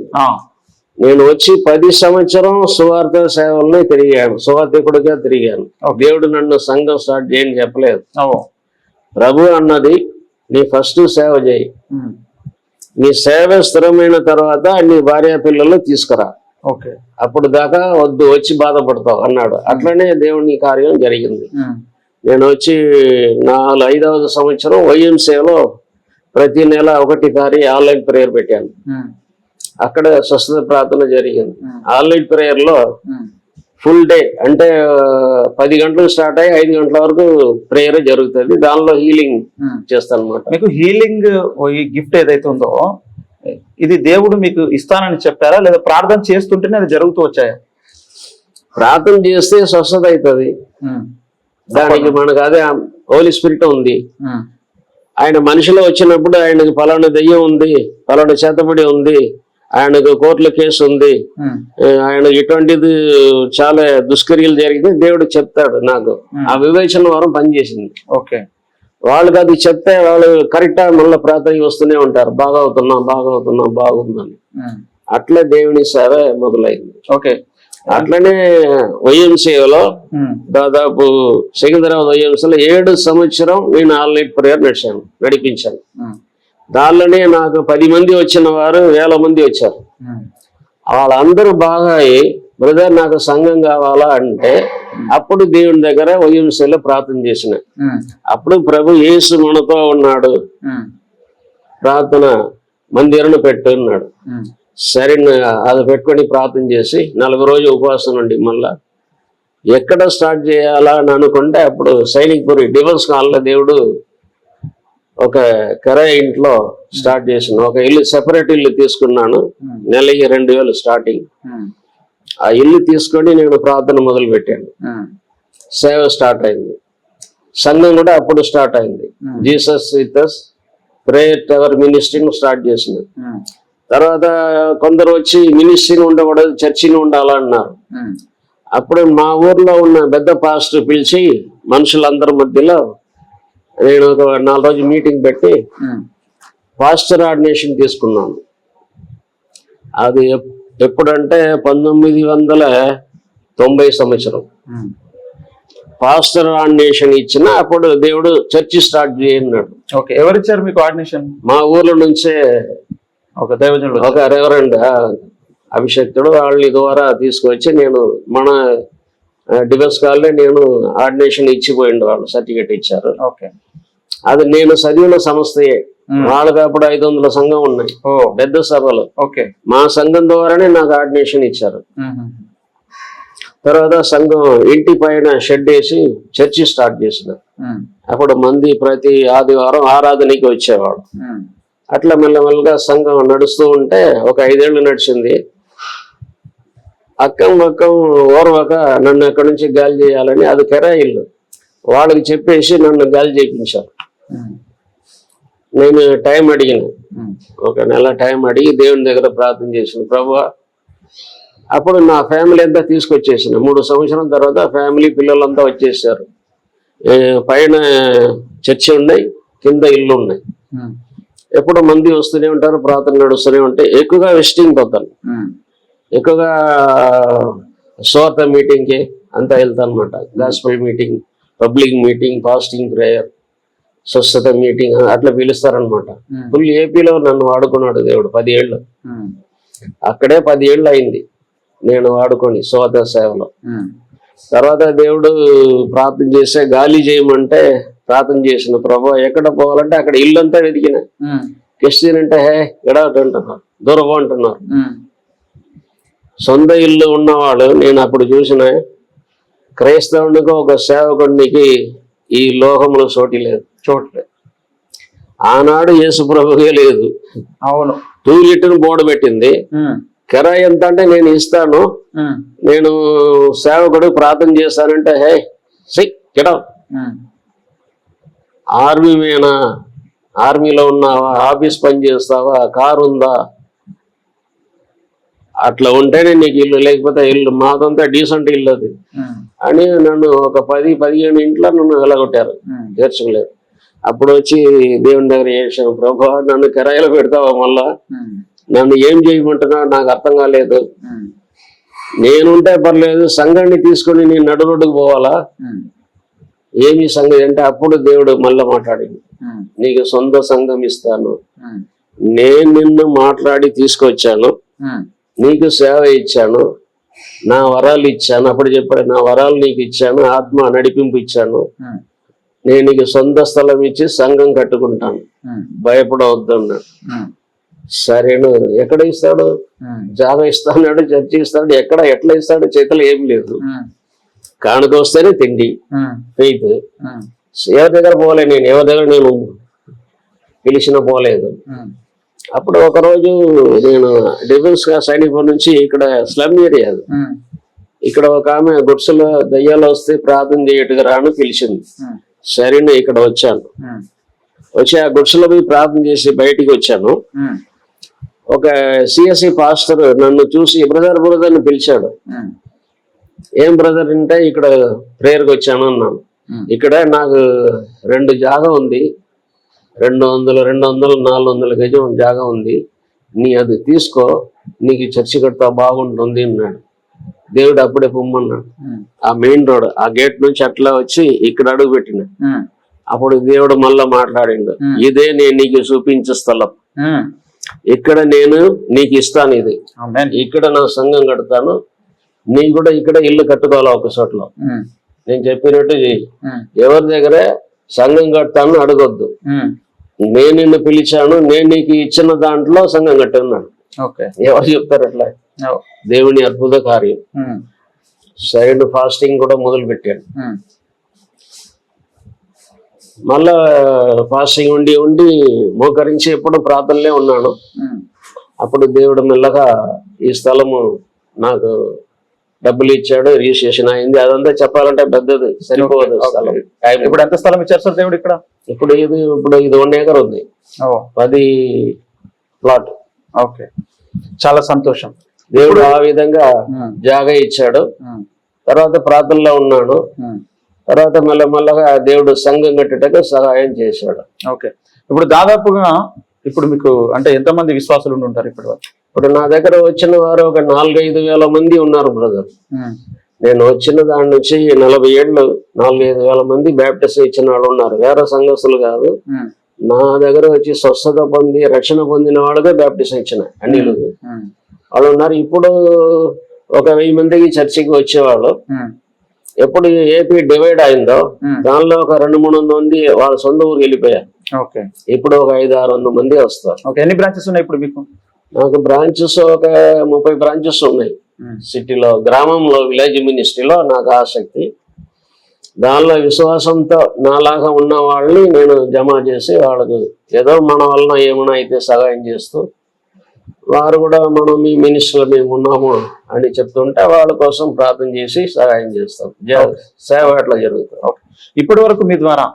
నేను వచ్చి 10 సంవత్సరం సువార్త సేవల్ని తిరిగాను, సువార్థకుడిగా తిరిగాను. దేవుడు నన్ను సంఘం స్టార్ట్ చేయని చెప్పలేదు. ప్రభు అన్నది నీ ఫస్ట్ సేవ చేయి, నీ సేవ స్థిరమైన తర్వాత నీ భార్య పిల్లలు తీసుకురా, అప్పుడు దాకా వద్దు, వచ్చి బాధపడతావు అన్నాడు. అట్లనే దేవుని కార్యం జరిగింది. నేను వచ్చి 5వ సంవత్సరం YMCAలో ప్రతి నెల 1 తారీఖు ఆన్లైన్ ప్రేయర్ పెట్టాను. అక్కడ స్వస్థత ప్రార్థన జరిగింది. ఆన్లైన్ ప్రేయర్ లో ఫుల్ డే, అంటే 10 గంటలకు స్టార్ట్ అయ్యి 5 గంటల వరకు ప్రేయర్ జరుగుతుంది. దానిలో హీలింగ్ చేస్తాను అనమాట. మీకు హీలింగ్ ఈ గిఫ్ట్ ఏదైతే ఉందో ఇది దేవుడు మీకు ఇస్తానని చెప్పారా, లేదా ప్రార్థన చేస్తుంటేనే అది జరుగుతూ వచ్చాయా? ప్రార్థన చేస్తే స్వస్థత అవుతుంది. దానికి మనకు అదే హోలీ స్పిరిట్ ఉంది. ఆయన మనిషిలో వచ్చినప్పుడు ఆయనకు పలానా దెయ్యం ఉంది, పలానా చేతబడి ఉంది, ఆయనకు కోర్టుల కేసు ఉంది, ఆయన ఇటువంటిది చాలా దుష్కర్యలు జరిగింది దేవుడు చెప్తాడు. నాకు ఆ వివేచన వరం పనిచేసింది. ఓకే, వాళ్ళకి అది చెప్తే వాళ్ళు కరెక్ట్ గా మళ్ళీ ప్రార్థన వస్తూనే ఉంటారు, బాగుందని. అట్లే దేవుని సేవ మొదలైంది. ఓకే, అట్లనే YMCAలో దాదాపు సికింద్రాబాద్ YMCAలో 7 సంవత్సరం నేను ఆన్లైన్ ప్రేయర్ నడిపించాను. దానిలోనే నాకు 10 మంది వచ్చిన వారు 1000 మంది వచ్చారు. వాళ్ళందరూ బాగా బ్రదర్ నాకు సంఘం కావాలా అంటే అప్పుడు దేవుని దగ్గర YMCAలో ప్రార్థన చేసిన. అప్పుడు ప్రభు యేసు మనతో ఉన్నాడు, ప్రార్థన మందిరం పెట్టున్నాడు. సరే అది పెట్టుకొని ప్రార్థన చేసి 40 రోజులు ఉపవాసం ఉండి మళ్ళా ఎక్కడ స్టార్ట్ చేయాలా అని అనుకుంటే అప్పుడు సైనిక్పురి డివోర్స్ హాల్లో దేవుడు ఒక కిరాయి ఇంట్లో స్టార్ట్ చేసిన. ఒక ఇల్లు సెపరేట్ ఇల్లు తీసుకున్నాను. నెలకి 2000 స్టార్టింగ్. ఆ ఇల్లు తీసుకొని నేను ప్రార్థన మొదలు పెట్టాను. సేవ స్టార్ట్ అయింది. సంఘం కూడా అప్పుడు స్టార్ట్ అయింది. Jesus with us prayer tower మినిస్ట్రీని స్టార్ట్ చేసిన. తర్వాత కొందరు వచ్చి మినిస్ట్రీని ఉండకూడదు, చర్చిని ఉండాలన్నారు. అప్పుడు మా ఊర్లో ఉన్న పెద్ద పాస్టర్ పిలిచి మనుషులందరి మధ్యలో నేను ఒక 4 రోజులు మీటింగ్ పెట్టి పాస్టర్ ఆర్డినేషన్ తీసుకున్నాను. అది ఎప్పుడంటే 1990 సంవత్సరం పాస్టర్ ఆర్డినేషన్ ఇచ్చిన. అప్పుడు దేవుడు చర్చి స్టార్ట్ చేయన్నాడు. ఓకే, ఎవరిచ్చారు మీకు ఆర్డినేషన్? మా ఊర్లో నుంచే ఒక దైవజనుడు, ఒక రెవరెండ్ అభిషక్తుడు వాళ్ళ ద్వారా తీసుకొచ్చి నేను మన డివోర్స్ కాల్లో నేను ఆర్డినేషన్ ఇచ్చిపోయిండు. వాళ్ళు సర్టిఫికేట్ ఇచ్చారు. ఓకే, అది నేను చదివిన సంస్థయే. వాళ్ళకి అప్పుడు 500 సంఘం ఉన్నాయి, పెద్ద సభలు. ఓకే, మా సంఘం ద్వారానే నాకు ఆర్డినేషన్ ఇచ్చారు. తర్వాత సంఘం ఇంటి పైన షెడ్ వేసి చర్చి స్టార్ట్ చేసిన. అప్పుడు మంది ప్రతి ఆదివారం ఆరాధనకి వచ్చేవాడు. అట్లా మెల్లమెల్లగా సంఘం నడుస్తూ ఉంటే ఒక 5 ఏళ్ళు నడిచింది. అక్కం ఓర్వక నన్ను అక్కడి నుంచి గాలి చేయాలని, అది కిరాయి ఇల్లు, వాళ్ళకి చెప్పేసి నన్ను గాలి చేయించారు. నేను టైం అడిగిన, 1 నెల టైం అడిగి దేవుని దగ్గర ప్రార్థన చేసిన. ప్రభువా, అప్పుడు నా ఫ్యామిలీ అంతా తీసుకొచ్చేసిన. 3 సంవత్సరం తర్వాత ఫ్యామిలీ పిల్లలంతా వచ్చేసారు. పైన చర్చి ఉన్నాయి, కింద ఇల్లు ఉన్నాయి. ఎప్పుడు మంది వస్తూనే ఉంటారు, ప్రార్థన నడుస్తూనే ఉంటాయి. ఎక్కువగా విజిటింగ్ పోతాను, ఎక్కువగా స్వార్థ మీటింగ్కి అంతా వెళ్తాను అనమాట. Gospel meeting, public meeting, fasting prayer, స్వస్థత మీటింగ్ అట్లా పిలుస్తారనమాట. ఫుల్ ఏపీలో నన్ను వాడుకున్నాడు దేవుడు 10 ఏళ్ళు. అక్కడే 10 ఏళ్ళు అయింది నేను వాడుకొని స్వార్థ సేవలో. తర్వాత దేవుడు ప్రార్థన చేస్తే గాలి చేయమంటే ప్రార్థన చేసిన. ప్రభు ఎక్కడ పోవాలంటే అక్కడ ఇల్లు అంతా వెతికిన. క్రిస్టియన్ అంటే ఎడవట అంటున్నారు, దూరం అంటున్నారు. సొంత ఇల్లు ఉన్నవాళ్ళు, నేను అప్పుడు చూసిన క్రైస్తవునికి ఒక సేవకుడికి ఈ లోకంలో చోటు లేదు. ఆనాడు యేసు ప్రభువే లేదు. అవును. 2 లీటర్ బోర్డు పెట్టింది. కిరాయి ఎంత అంటే నేను ఇస్తాను, నేను సేవకుడు ప్రార్థన చేస్తానంటే హే కిడ ఆర్మీమేనా, ఆర్మీలో ఉన్నావా, ఆఫీస్ పని చేస్తావా, కారు ఉందా, అట్లా ఉంటేనే నీకు ఇల్లు, లేకపోతే ఇల్లు మాదంతా డీసెంట్ ఇల్లు అది అని నన్ను ఒక 10-15 ఇంట్లో నన్ను వెళ్ళగొట్టారు, చేర్చుకోలేదు. అప్పుడు వచ్చి దేవుని దగ్గర చేశాను, ప్రభా నన్ను కిరాయిలో పెడతావా, మళ్ళా నన్ను ఏం చేయమంటున్నా నాకు అర్థం కాలేదు, నేనుంటే పర్లేదు, సంఘాన్ని తీసుకొని నేను నడు రోడ్డుకు పోవాలా, ఏమి సంగతి అంటే అప్పుడు దేవుడు మళ్ళా మాట్లాడింది, నీకు సొంత సంఘం ఇస్తాను, నేను నిన్ను మాట్లాడి తీసుకొచ్చాను, నీకు సేవ ఇచ్చాను, నా వరాలు ఇచ్చాను. అప్పుడు చెప్పాడు, నా వరాలు నీకు ఇచ్చాను, ఆత్మ నడిపింపు ఇచ్చాను, నేను నీకు సొంత స్థలం ఇచ్చి సంఘం కట్టుకుంటాను, భయపడవద్దు అన్నాడు. సరేను, ఎక్కడ ఇస్తాడు, జాగా ఇస్తాడు, చర్చి ఇస్తాడు, ఎట్లా ఇస్తాడు, చేతులు ఏం లేదు, కానుకొస్తేనే తిండి, ఫెయిత్. ఎవరి దగ్గర పోలే, ఎవరి దగ్గర నేను పిలిచిన పోలేదు. అప్పుడు ఒకరోజు నేను డిఫెన్స్ సైనిక నుంచి ఇక్కడ స్లమ్ ఏరియా, ఇక్కడ ఒక ఆమె గుడ్సలో దయ్యాలు వస్తే ప్రార్థన చేయట్టుగా రాను పిలిచింది. సరేనే ఇక్కడ వచ్చాను, వచ్చి ఆ గుడ్సలో పోయి ప్రార్థన చేసి బయటికి వచ్చాను. ఒక సిఎస్సి పాస్టర్ నన్ను చూసి బ్రదర్ అని పిలిచాడు. ఏం బ్రదర్ అంటే ఇక్కడ ప్రేయర్కి వచ్చాను అన్నాను. ఇక్కడ నాకు 2 జాగా ఉంది, 200-400 గజం జాగా ఉంది, నీ అది తీసుకో, నీకు చర్చి కడతా బాగుంటుంది అన్నాడు. దేవుడు అప్పుడే పొమ్మన్నాడు. ఆ మెయిన్ రోడ్, ఆ గేట్ నుంచి అట్లా వచ్చి ఇక్కడ అడుగు పెట్టిన. అప్పుడు దేవుడు మళ్ళా మాట్లాడిండు, ఇదే నేను నీకు చూపించే స్థలం, ఇక్కడ నేను నీకు ఇస్తాను, ఇది ఇక్కడ నా సంఘం కడతాను, నీ కూడా ఇక్కడ ఇల్లు కట్టుకోవాలా ఒక చోట్ల, నేను చెప్పినట్టు చెయ్యి, ఎవరి దగ్గర సంఘం కడతాను అడగొద్దు, నేను నిన్ను పిలిచాను, నేను నీకు ఇచ్చిన దాంట్లో సంఘం కట్టున్నాడు. ఎవరు చెప్తారు అట్లా? దేవుని అద్భుత కార్యం. సైడ్ ఫాస్టింగ్ కూడా మొదలు పెట్టాను. మళ్ళా ఫాస్టింగ్ ఉండి మోకరించి ఎప్పుడు ప్రార్థనలే ఉన్నాను. అప్పుడు దేవుడు మెల్లగా ఈ స్థలము నాకు డబ్బులు ఇచ్చాడు, రిజిస్ట్రేషన్ అయింది. అదంతా చెప్పాలంటే పెద్దది, సరిపోదు స్థలం. ఇప్పుడు ఎంత స్థలం ఇచ్చారు సార్ దేవుడు ఇక్కడ? ఇప్పుడు ఇది 1 ఏకర్ ఉంది, 10 ప్లాట్. ఓకే, చాలా సంతోషం. దేవుడు ఆ విధంగా జాగా ఇచ్చాడు. తర్వాత ప్రార్థనలో ఉన్నాను. తర్వాత మెల్లగా దేవుడు సంఘం కట్టేటకు సహాయం చేశాడు. ఓకే, ఇప్పుడు దాదాపుగా ఇప్పుడు మీకు అంటే ఎంతమంది విశ్వాసులు ఉంటారు ఇప్పుడు నా దగ్గర వచ్చిన వారు ఒక 4-5 వేల మంది ఉన్నారు బ్రదర్. నేను వచ్చిన దాని నుంచి 40 ఏళ్ళు 4-5 వేల మంది బ్యాప్టిస్ట్ ఇచ్చిన వాళ్ళు ఉన్నారు, వేరే సంఘస్థులు కాదు. నా దగ్గర వచ్చి స్వస్థత పొంది రక్షణ పొందిన వాళ్ళకే బ్యాప్టిస్ట్ ఇచ్చిన అన్ని వాళ్ళు ఉన్నారు. ఇప్పుడు ఒక 1000 మందికి చర్చికి వచ్చేవాళ్ళు. ఎప్పుడు ఏపీ డివైడ్ అయిందో దానిలో ఒక 200-300 మంది వాళ్ళ సొంత ఊరికి వెళ్ళిపోయారు. ఇప్పుడు ఒక 500-600 మంది వస్తారు. ఎన్ని బ్రాంచెస్ ఉన్నాయి ఇప్పుడు మీకు? నాకు బ్రాంచెస్ ఒక 30 బ్రాంచెస్ ఉన్నాయి సిటీలో, గ్రామంలో, విలేజ్ మినిస్ట్రీలో. నాకు ఆసక్తి, దానిలో విశ్వాసంతో నాలాగా ఉన్న వాళ్ళని నేను జమ చేసి వాళ్ళకు ఏదో మన వలన ఏమైనా అయితే సహాయం చేస్తూ, వారు కూడా మనం మీ మినిస్టర్లో మేము ఉన్నాము అని చెప్తుంటే వాళ్ళ కోసం ప్రార్థన చేసి సహాయం చేస్తాం. సేవ అట్లా జరుగుతుంది. ఇప్పటి వరకు మీ ద్వారా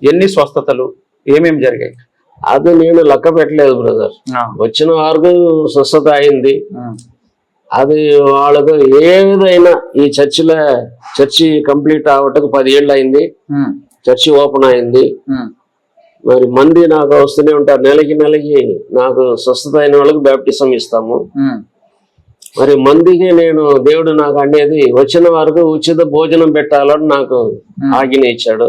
ఎన్ని స్వస్థతలు ఏమేమి జరిగాయి? అది నేను లెక్క పెట్టలేదు బ్రదర్. వచ్చిన వారికి స్వస్థత అయింది. అది వాళ్ళకు ఏదైనా ఈ చర్చి కంప్లీట్ అవటకు 10 ఏళ్ళు అయింది, చర్చి ఓపెన్ అయింది. మరి మంది నాకు వస్తూనే ఉంటారు, నెలకి నాకు స్వస్థత అయిన వాళ్ళకి బ్యాప్టిజం ఇస్తాము. మరి మందికి నేను దేవుడు నాకు అనేది వచ్చిన వారికి ఉచిత భోజనం పెట్టాలని నాకు ఆజ్ఞ ఇచ్చాడు.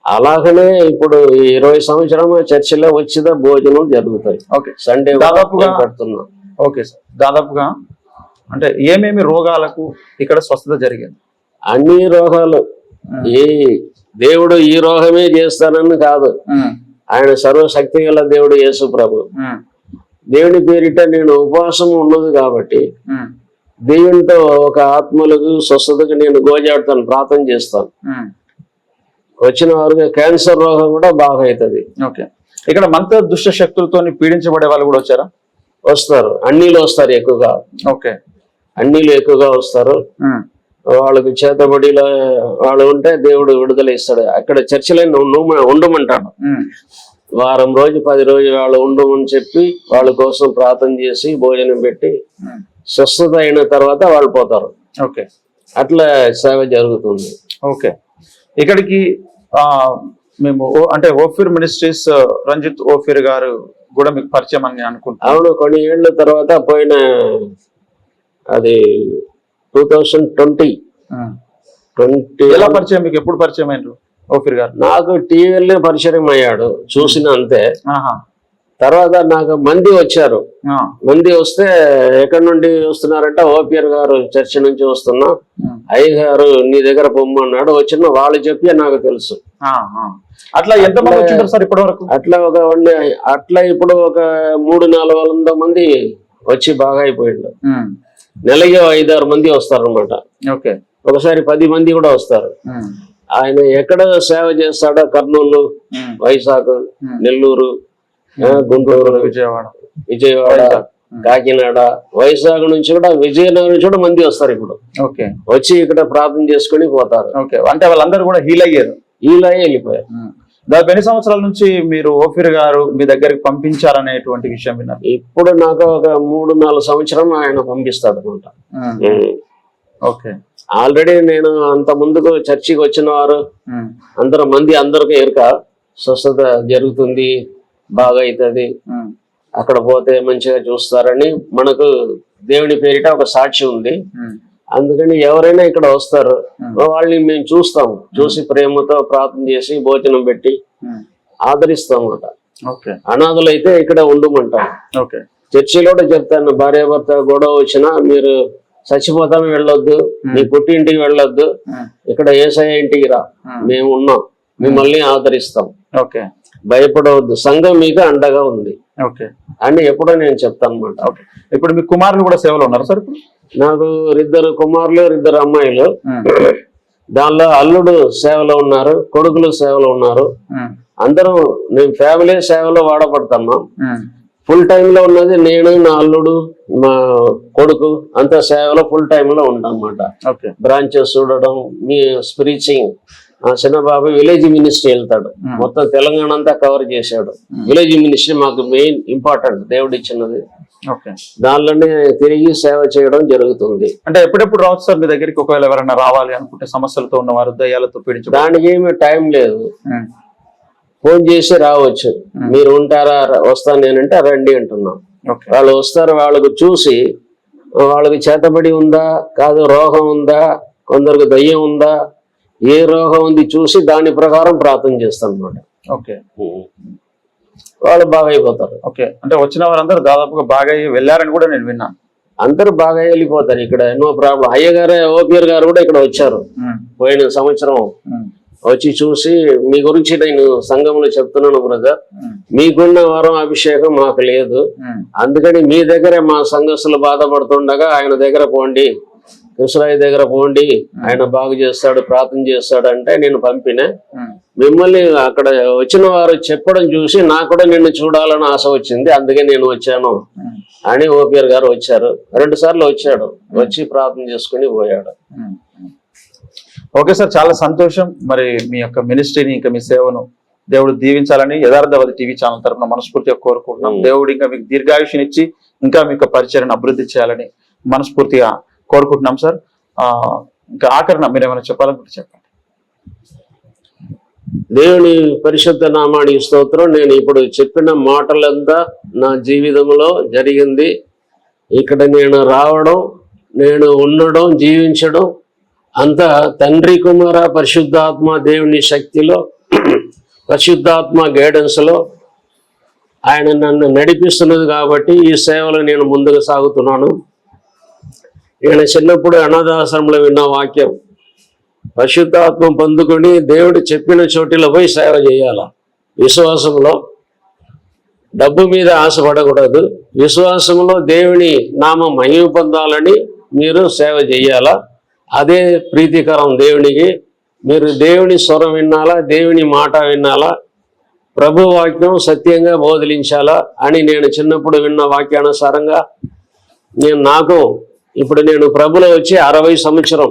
అలాగనే ఇప్పుడు 20 సంవత్సరం చర్చిలో ఉచిత భోజనం జరుగుతాయి. సండే దాదాపుగా పెడుతున్నాం. ఓకే సార్, దాదాపుగా అంటే ఏమేమి రోగాలకు ఇక్కడ స్వస్థత జరిగింది? అన్ని రోగాలు. దేవుడు ఈ రోగమే చేస్తానని కాదు, ఆయన సర్వశక్తి గల దేవుడు యేసు ప్రభు. దేవుని పేరిట నేను ఉపవాసం ఉన్నది కాబట్టి దేవునితో ఒక ఆత్మలకు స్వస్థతకు నేను గోజాడుతాను, ప్రార్థన చేస్తాను. వచ్చిన వారికి క్యాన్సర్ రోగం కూడా బాగా అవుతుంది. ఓకే. ఇక్కడ మంత్ర దుష్ట శక్తులతో పీడించబడే వాళ్ళు కూడా వచ్చారా? వస్తారు, అన్నిలు వస్తారు ఎక్కువగా. ఓకే. అన్నిలు ఎక్కువగా వస్తారు. వాళ్ళకి చేతబడిలో వాళ్ళు ఉంటే దేవుడు విడుదల ఇస్తాడు. అక్కడ చర్చిలో ఉండమంటాడు. వారం రోజు 10 రోజులు వాళ్ళు ఉండమని చెప్పి వాళ్ళ కోసం ప్రార్థన చేసి భోజనం పెట్టి స్వస్థత అయిన తర్వాత వాళ్ళు పోతారు. ఓకే. అట్లా సేవ జరుగుతుంది. ఓకే. ఇక్కడికి మేము అంటే ఓఫీర్ మినిస్ట్రీస్ రంజిత్ ఓఫీర్ గారు కూడా మీకు పరిచయం అని అనుకుంటున్నాను. అవును, కొన్ని ఏళ్ళ తర్వాత పోయిన అది 2020 ఎలా పరిచయం మీకు? ఎప్పుడు పరిచయం అయినారు ఓఫీర్ గారు? నాకు టీవీలో పరిచయం అయ్యాడు, చూసిన అంతే. తర్వాత నాకు మంది వచ్చారు. మంది వస్తే ఎక్కడి నుండి వస్తున్నారంటే ఓపీఆర్ గారు చర్చి నుంచి వస్తున్నా, అయ్య గారు నీ దగ్గర పొమ్మన్నాడు. వచ్చిన వాళ్ళు చెప్పి నాకు తెలుసు. అట్లా ఎంతమంది వచ్చింటారు సార్ ఇప్పటి వరకు? అట్లా ఇప్పుడు ఒక 300-400 మంది వచ్చి బాగా అయిపోయిండు. నెలకి 5-6 మంది వస్తారు అనమాట. ఓకే. ఒకసారి 10 మంది కూడా వస్తారు. ఆయన ఎక్కడ సేవ చేస్తాడో కర్నూలు, వైజాగ్, నెల్లూరు, గుంటూరు, విజయవాడ, కాకినాడ, వైజాగ్ నుంచి కూడా, విజయనగరం నుంచి కూడా మంది వస్తారు ఇప్పుడు. ఓకే. వచ్చి ఇక్కడ ప్రార్థన చేసుకుని పోతారు. ఓకే. అంటే వాళ్ళందరూ కూడా హీల్ అయ్యారు? హీల్ అయ్యి వెళ్ళిపోయారు. దాదాపు ఎన్ని సంవత్సరాల నుంచి మీరు ఓఫీర్ గారు మీ దగ్గరికి పంపించారనేటువంటి విషయం విన్నారు? ఇప్పుడు నాకు ఒక 3-4 సంవత్సరం ఆయన పంపిస్తాడు అనమాట. ఓకే. ఆల్రెడీ నేను అంత ముందుకు చర్చికి వచ్చిన వారు అందరికి ఎరుక స్వస్థత జరుగుతుంది, బాగా అవుతుంది, అక్కడ పోతే మంచిగా చూస్తారని మనకు దేవుని పేరిట ఒక సాక్షి ఉంది. అందుకని ఎవరైనా ఇక్కడ వస్తారు, వాళ్ళని మేము చూస్తాము. చూసి ప్రేమతో ప్రార్థన చేసి భోజనం పెట్టి ఆదరిస్తాం అన్నమాట. అనాథులైతే ఇక్కడ ఉండమంటాం. చర్చిలో కూడా చెప్తాను, భార్యాభర్త గొడవ వచ్చినా మీరు చచ్చిపోతాము, వెళ్ళొద్దు, మీ పుట్టింటికి వెళ్ళొద్దు, ఇక్కడ యేసయ్య ఇంటికి రా, మేము ఉన్నాం, మిమ్మల్ని ఆదరిస్తాం, భయపడవద్దు, సంఘం మీకు అండగా ఉంది అని ఎప్పుడో నేను చెప్తాను అనమాట. ఇప్పుడు మీ కుమారులు కూడా సేవలో ఉన్నారు సార్? నాకు 2 కుమారులు, 2 అమ్మాయిలు. దానిలో అల్లుడు సేవలో ఉన్నారు, కొడుకులు సేవలో ఉన్నారు. అందరం నేను ఫ్యామిలీ సేవలో వాడబడుతున్నాం. ఫుల్ టైమ్ లో ఉన్నది నేను, నా అల్లుడు, మా కొడుకు, అంత సేవలో ఫుల్ టైమ్ లో ఉంటాం అన్నమాట. బ్రాంచెస్ చూడడం, మీ స్పిరిచింగ్. చిన్న బాబు విలేజ్ మినిస్ట్రీ వెళ్తాడు, మొత్తం తెలంగాణ అంతా కవర్ చేశాడు. విలేజ్ మినిస్ట్రీ మాకు మెయిన్ ఇంపార్టెంట్, దేవుడు ఇచ్చినది. దానిలోనే తిరిగి సేవ చేయడం జరుగుతుంది. అంటే ఎప్పుడెప్పుడు రావచ్చు సార్ మీ దగ్గరికి? ఒకవేళ ఎవరైనా రావాలి అనుకుంటే, సమస్యలతో ఉన్నవారు, దయ్యాలతో పీడించే, దానికి ఏమి టైం లేదు, ఫోన్ చేసి రావచ్చు. మీరు ఉంటారా, వస్తాను నేనంటే రండి అంటున్నాం. వాళ్ళు వస్తారు, వాళ్ళకు చూసి వాళ్ళకి చేతబడి ఉందా, కాదు రోగం ఉందా, కొందరికి దయ్యం ఉందా, ఏ రోగం ఉంది చూసి దాని ప్రకారం ప్రార్థన చేస్తాం అన్నమాట. వాళ్ళు బాగా అయిపోతారు. అంటే వచ్చిన వారందరూ దాదాపుగా బాగా వెళ్ళారని కూడా నేను విన్నాను. అందరూ బాగా వెళ్ళిపోతారు, ఇక్కడ నో ప్రాబ్లం. అయ్యగారే ఓపీఆర్ గారు కూడా ఇక్కడ వచ్చారు పోయిన సంవత్సరం. వచ్చి చూసి, మీ గురించి నేను సంఘంలో చెప్తున్నాను బ్రదర్, మీకున్న వరం అభిషేకం మాకు లేదు, అందుకని మీ దగ్గరే మా సంఘస్థులు బాధపడుతుండగా ఆయన దగ్గర పోండి, కృష్ణరాజు దగ్గర పోండి, ఆయన బాగు చేస్తాడు, ప్రార్థన చేస్తాడు అంటే నేను పంపిన. మిమ్మల్ని అక్కడ వచ్చిన వారు చెప్పడం చూసి నాకు కూడా నిన్ను చూడాలని ఆశ వచ్చింది, అందుకే నేను వచ్చాను అని ఓపీఆర్ గారు వచ్చారు. 2 సార్లు వచ్చాడు, వచ్చి ప్రార్థన చేసుకుని పోయాడు. ఓకే సార్, చాలా సంతోషం. మరి మీ యొక్క మినిస్ట్రీని, ఇంకా మీ సేవను దేవుడు దీవించాలని యథార్థవాది టీవీ ఛానల్ తరఫున మనస్ఫూర్తిగా కోరుకుంటున్నాం. దేవుడు ఇంకా మీకు దీర్ఘాయుష్నిచ్చి ఇంకా మీకు పరిచయను అభివృద్ధి చేయాలని మనస్ఫూర్తిగా కోరుకుంటున్నాం సార్. ఇంకా ఆఖరణ మీరు ఏమైనా చెప్పాలనుకుంటే చెప్పండి. దేవుని పరిశుద్ధ నామానికి స్తోత్రం. నేను ఇప్పుడు చెప్పిన మాటలంతా నా జీవితంలో జరిగింది. ఇక్కడ నేను రావడం, నేను ఉండడం, జీవించడం అంతా తండ్రి, కుమార, పరిశుద్ధాత్మ దేవుని శక్తిలో, పరిశుద్ధాత్మ గైడెన్స్ లో ఆయన నన్ను నడిపిస్తున్నది. కాబట్టి ఈ సేవలో నేను ముందుకు సాగుతున్నాను. నేను చిన్నప్పుడు అనాథాశ్రమంలో విన్న వాక్యం, పరిశుద్ధాత్మ పొందుకొని దేవుడు చెప్పిన చోటిలో పోయి సేవ చేయాల. విశ్వాసంలో డబ్బు మీద ఆశపడకూడదు, విశ్వాసంలో దేవుని నామ మహిమ పొందాలని మీరు సేవ చెయ్యాలా. అదే ప్రీతికరం దేవునికి. మీరు దేవుని స్వరం వినాలా, దేవుని మాట వినాలా, ప్రభు వాక్యం సత్యంగా బోధించాలా అని నేను చిన్నప్పుడు విన్న వాక్యానుసారంగా ఇప్పుడు నేను ప్రభులో వచ్చి 60 సంవత్సరం,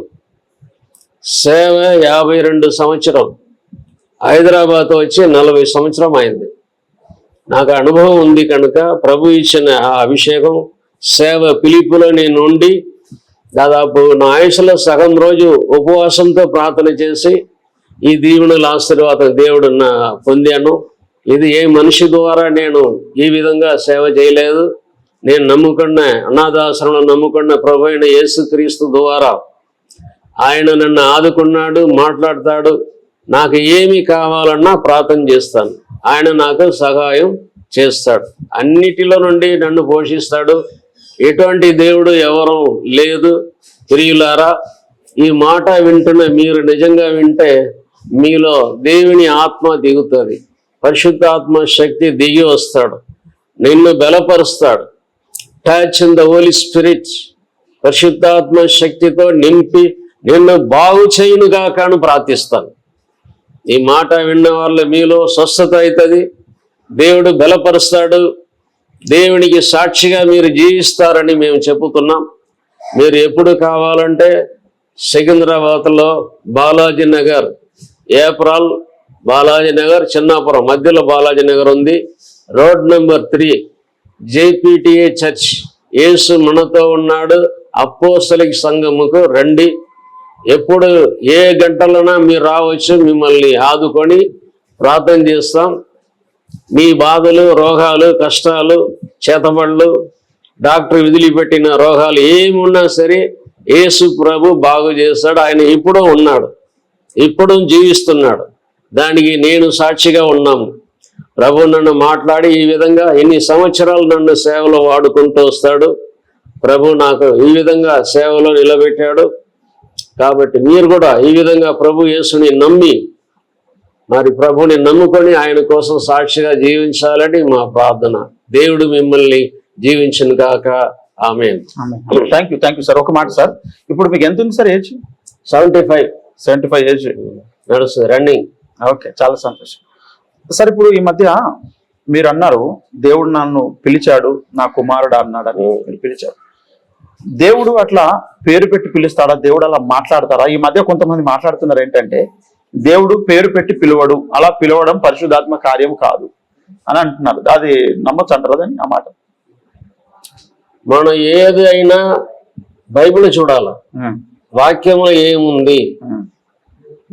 సేవ 52 సంవత్సరం, హైదరాబాద్ వచ్చి 40 సంవత్సరం అయింది. నాకు అనుభవం ఉంది కనుక ప్రభు ఇచ్చిన ఆ అభిషేకం సేవ పిలుపులో నేను ఉండి దాదాపు నా ఆయుషలో సగం రోజు ఉపవాసంతో ప్రార్థన చేసి ఈ దీవెనల ఆశీర్వాదం దేవుడు పొందాను. ఇది ఏ మనిషి ద్వారా నేను ఈ విధంగా సేవ చేయలేదు. నేను నమ్ముకున్న అనాథాశ్రమంలో నమ్ముకున్న ప్రభు అయిన యేసుక్రీస్తు ద్వారా ఆయన నన్ను ఆదుకున్నాడు, మాట్లాడతాడు. నాకు ఏమి కావాలన్నా ప్రార్థన చేస్తాను, ఆయన నాకు సహాయం చేస్తాడు, అన్నిటిలో నుండి నన్ను పోషిస్తాడు. ఎటువంటి దేవుడు ఎవరు లేదు. ప్రియులారా, ఈ మాట వింటున్న మీరు నిజంగా వింటే మీలో దేవుని ఆత్మ దిగుతుంది, పరిశుద్ధాత్మ శక్తి దిగి వస్తాడు, నిన్ను బలపరుస్తాడు. Touch in the holy spirit, పరిశుద్ధాత్మ శక్తితో నింపి నిన్ను బాగు చేయునుగా కాను ప్రార్థిస్తాను. ఈ మాట విన్న వాళ్ళ మీలో స్వస్థత అవుతుంది, దేవుడు బలపరుస్తాడు, దేవునికి సాక్షిగా మీరు జీవిస్తారని మేము చెబుతున్నాం. మీరు ఎప్పుడు కావాలంటే సికింద్రాబాద్లో బాలాజీ నగర్, ఏప్రిల్ బాలాజీ నగర్, చిన్నాపురం మధ్యలో బాలాజీ నగర్ ఉంది. రోడ్ నెంబర్ 3 JPTA చర్చ్, యేసు మనతో ఉన్నాడు అపోస్తలిక సంఘముకు రండి. ఎప్పుడు ఏ గంటలైనా మీరు రావచ్చు, మిమ్మల్ని ఆదుకొని ప్రార్థన చేస్తాం. మీ బాధలు, రోగాలు, కష్టాలు, చేతబడులు, డాక్టర్ విదిలిపెట్టిన రోగాలు ఏమున్నా సరే యేసు ప్రభు బాగు చేస్తాడు. ఆయన ఇప్పుడు ఉన్నాడు, ఇప్పుడు జీవిస్తున్నాడు. దానికి నేను సాక్షిగా ఉన్నాము. ప్రభు నన్ను మాట్లాడి ఈ విధంగా ఎన్ని సంవత్సరాలు నన్ను సేవలో వాడుకుంటూ వస్తాడు. ప్రభు నాకు ఈ విధంగా సేవలో నిలబెట్టాడు. కాబట్టి మీరు కూడా ఈ విధంగా ప్రభు యేసుని నమ్మి మరి ప్రభుని నమ్ముకొని ఆయన కోసం సాక్షిగా జీవించాలని మా ప్రార్థన. దేవుడు మిమ్మల్ని జీవించును గాక. ఆమేన్. Thank you sir. ఒక మాట సార్, ఇప్పుడు మీకు ఎంత ఉంది సార్ ఏజ్? 75 ఏజ్ నడుస్తుంది, రన్నింగ్. ఓకే, చాలా సంతోషం సార్. ఇప్పుడు ఈ మధ్య మీరు అన్నారు దేవుడు నన్ను పిలిచాడు, నా కుమారుడు అన్నాడని మీరు పిలిచారు. దేవుడు అట్లా పేరు పెట్టి పిలుస్తాడా? దేవుడు అలా మాట్లాడతారా? ఈ మధ్య కొంతమంది మాట్లాడుతున్నారు ఏంటంటే దేవుడు పేరు పెట్టి పిలవడు, అలా పిలవడం పరిశుద్ధాత్మ కార్యం కాదు అని అంటున్నారు. అది నమ్మచ్చు అంటారు అని ఆ మాట? మనం ఏది అయినా బైబిల్ చూడాల, వాక్యంలో ఏముంది.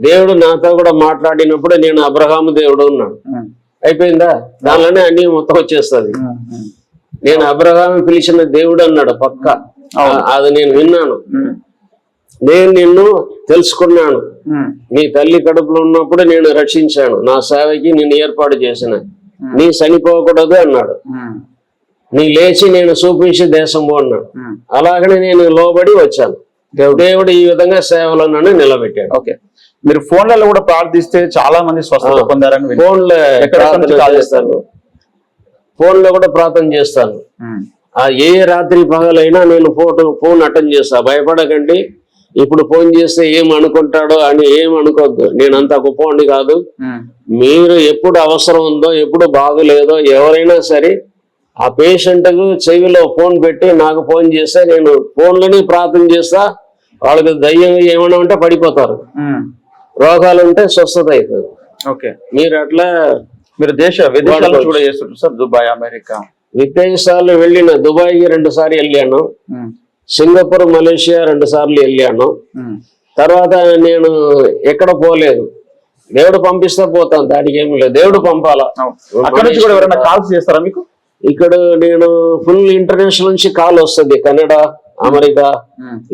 దేవుడు నాతో కూడా మాట్లాడినప్పుడు నేను అబ్రహాము దేవుడు ఉన్నాడు, అయిపోయిందా? దానిలోనే అన్ని మొత్తం వచ్చేస్తుంది. నేను అబ్రహాము పిలిచిన దేవుడు అన్నాడు పక్క, అది నేను విన్నాను. నేను నిన్ను తెలుసుకున్నాను, నీ తల్లి కడుపులో ఉన్నప్పుడు నేను రక్షించాను, నా సేవకి నిన్ను ఏర్పాటు చేసిన, నీ చనిపోకూడదు అన్నాడు, నీ లేచి నేను చూపించి దేశం అన్నాడు. అలాగనే నేను లోబడి వచ్చాను. దేవుడు ఈ విధంగా సేవలో నన్ను నిలబెట్టాడు. ఓకే, మీరు ఫోన్లలో కూడా ప్రార్థిస్తే చాలా మంది స్వస్థత పొందారని ఫోన్లో కూడా ప్రార్థన చేస్తాను. ఏ రాత్రి పగలైనా నేను ఫోన్ అటెండ్ చేస్తా. భయపడకండి, ఇప్పుడు ఫోన్ చేస్తే ఏం అనుకుంటాడో అని ఏం అనుకోవద్దు. నేను అంత గొప్పవాడిని కాదు. మీరు ఎప్పుడు అవసరం ఉందో, ఎప్పుడు బాగులేదో, ఎవరైనా సరే ఆ పేషెంట్కు చెవిలో ఫోన్ పెట్టి నాకు ఫోన్ చేస్తే నేను ఫోన్లోనే ప్రార్థన చేస్తా. వాళ్ళకి దయ్యం ఏమైనా ఉంటే పడిపోతారు, రోగాలు ఉంటే స్వస్థత అవుతుంది. ఓకే, మీరు అట్లా మీరు విదేశాలు కూడా చేస్తుంటారు సార్? దుబాయ్, అమెరికా విదేశాలు వెళ్ళిన. దుబాయ్కి 2 సార్లు వెళ్ళాను, సింగపూర్, మలేషియా 2 సార్లు వెళ్ళాను. తర్వాత నేను ఎక్కడ పోలేదు. దేవుడు పంపిస్తే పోతాను, దానికి ఏమి లేదు. దేవుడు పంపాలా. అక్కడ నుంచి కూడా ఎవరైనా కాల్స్ చేస్తారా మీకు? ఇక్కడ నేను ఫుల్ ఇంటర్నేషనల్ నుంచి కాల్ వస్తుంది. Canada, America,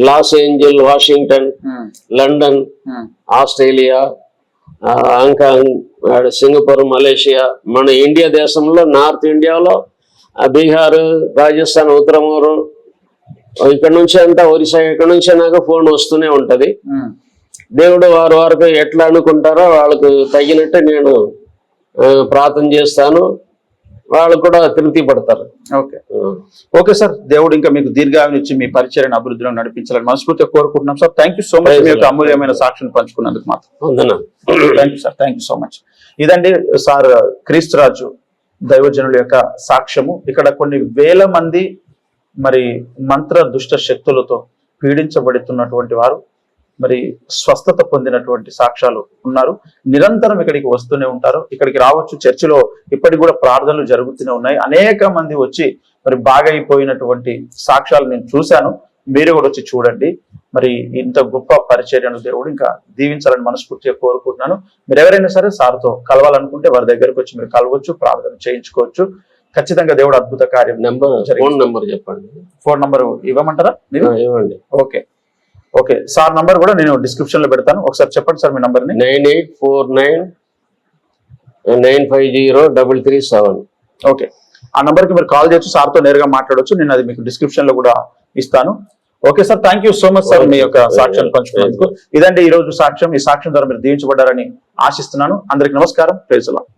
Los Angeles, Washington, London, Australia, Hong Kong, Singapore, Malaysia, మన ఇండియా దేశంలో నార్త్ ఇండియాలో బీహార్, రాజస్థాన్, ఉత్తరమూరు, ఇక్కడ నుంచి అంతా ఒరిస్సా, ఇక్కడ నుంచి నాకు ఫోన్ వస్తూనే ఉంటది. దేవుడు వారి వారికి ఎట్లా అనుకుంటారో వాళ్ళకు తగినట్టు నేను ప్రార్థన చేస్తాను. వాళ్ళు కూడా తృప్తి పడతారు. ఓకే ఓకే సార్, దేవుడు ఇంకా మీకు దీర్ఘాయువు ఇచ్చి మీ పరిచర్యను అభివృద్ధిలో నడిపించాలని మనస్ఫూర్తిగా కోరుకుంటున్నాం sir. Thank you so much మీ యొక్క అమూల్యమైన సాక్షిని పంచుకున్నందుకు మాత్రం. Thank you sir, thank you so much. ఇదండి సార్ క్రీస్తురాజు దైవజనుల యొక్క సాక్ష్యము. ఇక్కడ కొన్ని వేల మంది మరి మంత్ర దుష్ట శక్తులతో పీడించబడుతున్నటువంటి వారు మరి స్వస్థత పొందినటువంటి సాక్ష్యాలు ఉన్నారు. నిరంతరం ఇక్కడికి వస్తూనే ఉంటారు. ఇక్కడికి రావచ్చు. చర్చిలో ఇప్పటికి కూడా ప్రార్థనలు జరుగుతూనే ఉన్నాయి. అనేక మంది వచ్చి మరి బాగైపోయినటువంటి సాక్ష్యాలు నేను చూశాను. మీరు కూడా వచ్చి చూడండి. మరి ఇంత గొప్ప పరిచర్యను దేవుడు ఇంకా దీవించాలని మనస్ఫూర్తిగా కోరుకుంటున్నాను. మీరు ఎవరైనా సరే సార్తో కలవాలనుకుంటే వారి దగ్గరకు వచ్చి మీరు కలవచ్చు, ప్రార్థన చేయించుకోవచ్చు. ఖచ్చితంగా దేవుడు అద్భుత కార్యం. ఫోన్ నెంబర్ చెప్పండి. ఫోన్ నెంబర్ ఇవ్వమంటారా? ఇవ్వండి. ఓకే ఓకే సార్, నంబర్ కూడా నేను డిస్క్రిప్షన్ లో పెడతాను. ఒకసారి చెప్పండి సార్ మీ నంబర్ ని. 9849950337. ఓకే, ఆ నంబర్ కి మీరు కాల్ చేయొచ్చు, సార్తో నేరుగా మాట్లాడొచ్చు. నేను అది మీకు డిస్క్రిప్షన్ లో కూడా ఇస్తాను. Okay sir, thank you so much sir మీ యొక్క సాక్ష్యాన్ని పంచుకున్నందుకు. ఇదండి ఈ రోజు సాక్ష్యం. ఈ సాక్ష్యం ద్వారా మీరు దీవించబడ్డారని ఆశిస్తున్నాను. అందరికి నమస్కారం. Praise the lord.